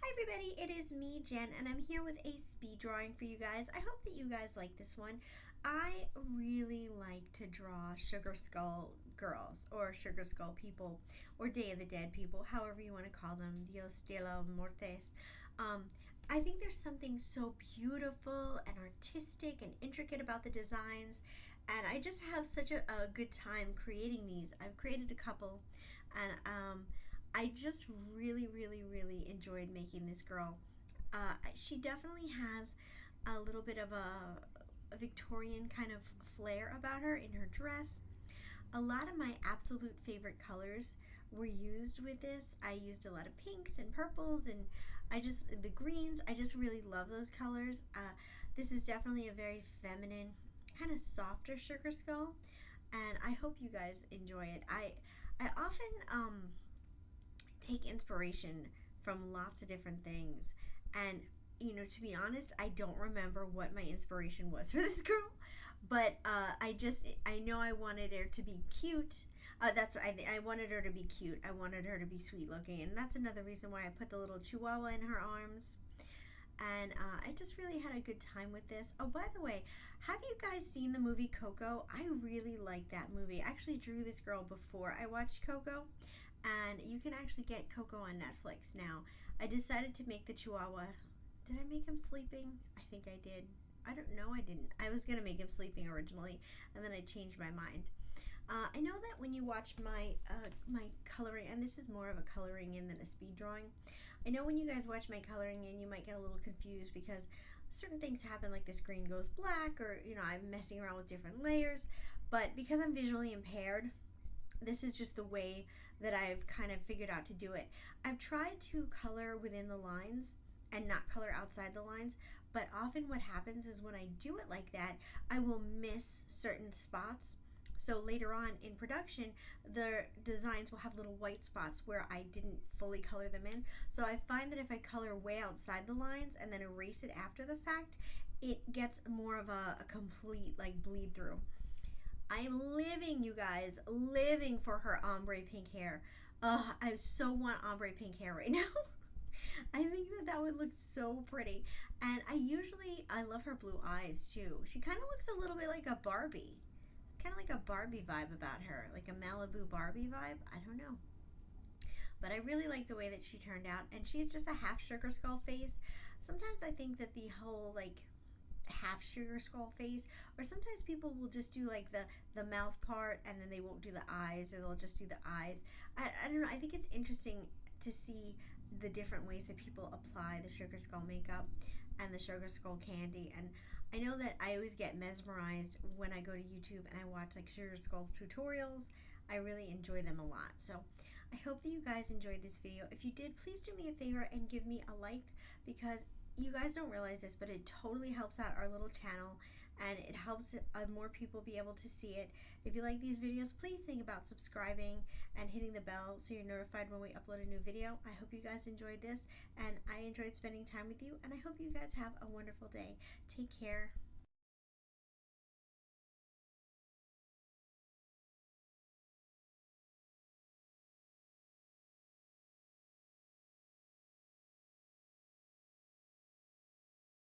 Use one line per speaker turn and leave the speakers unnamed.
Hi everybody, it is me, Jen, and I'm here with a speed drawing for you guys. I hope that you guys like this one. I really like to draw sugar skull girls, or sugar skull people, or Day of the Dead people, however you want to call them, Dios de los Muertes. I think there's something so beautiful and artistic and intricate about the designs, and I just have such a good time creating these. I've created a couple, and I just really enjoyed making this girl. She definitely has a little bit of a Victorian kind of flair about her in her dress. A lot of my absolute favorite colors were used with this. I used a lot of pinks and purples and the greens. I just really love those colors. This is definitely a very feminine, kind of softer sugar skull, and I hope you guys enjoy it. I often take inspiration from lots of different things, and to be honest, I don't remember what my inspiration was for this girl, but I know I wanted her to be cute. That's what I wanted her to be cute. I wanted her to be sweet looking, and that's another reason why I put the little chihuahua in her arms. And I just really had a good time with this. Oh, by the way, have you guys seen the movie Coco? I really like that movie. I actually drew this girl before I watched Coco, and you can actually get Coco on Netflix now. I decided to make the Chihuahua. Did I make him sleeping? I think I did. I don't know, I didn't. I was gonna make him sleeping originally, and then I changed my mind. I know that when you watch my coloring, and this is more of a coloring in than a speed drawing, I know when you guys watch my coloring in, you might get a little confused because certain things happen, like the screen goes black, or I'm messing around with different layers. But because I'm visually impaired, this is just the way that I've kind of figured out to do it. I've tried to color within the lines and not color outside the lines, but often what happens is when I do it like that, I will miss certain spots. So later on in production, the designs will have little white spots where I didn't fully color them in. So I find that if I color way outside the lines and then erase it after the fact, it gets more of a complete bleed through. I am living, you guys, living for her ombre pink hair. I so want ombre pink hair right now. I think that would look so pretty. And I love her blue eyes too. She kind of looks a little bit like a Barbie. Kind of like a Barbie vibe about her, like a Malibu Barbie vibe. I don't know, but I really like the way that she turned out, and she's just a half sugar skull face. Sometimes I think that the whole half sugar skull face, or sometimes people will just do the mouth part and then they won't do the eyes, or they'll just do the eyes. I don't know. I think it's interesting to see the different ways that people apply the sugar skull makeup and the sugar skull candy. And I know that I always get mesmerized when I go to YouTube and I watch sugar skull tutorials. I really enjoy them a lot. So I hope that you guys enjoyed this video. If you did, please do me a favor and give me a like, because you guys don't realize this, but it totally helps out our little channel, and it helps more people be able to see it. If you like these videos, please think about subscribing and hitting the bell so you're notified when we upload a new video. I hope you guys enjoyed this, and I enjoyed spending time with you, and I hope you guys have a wonderful day. Take care.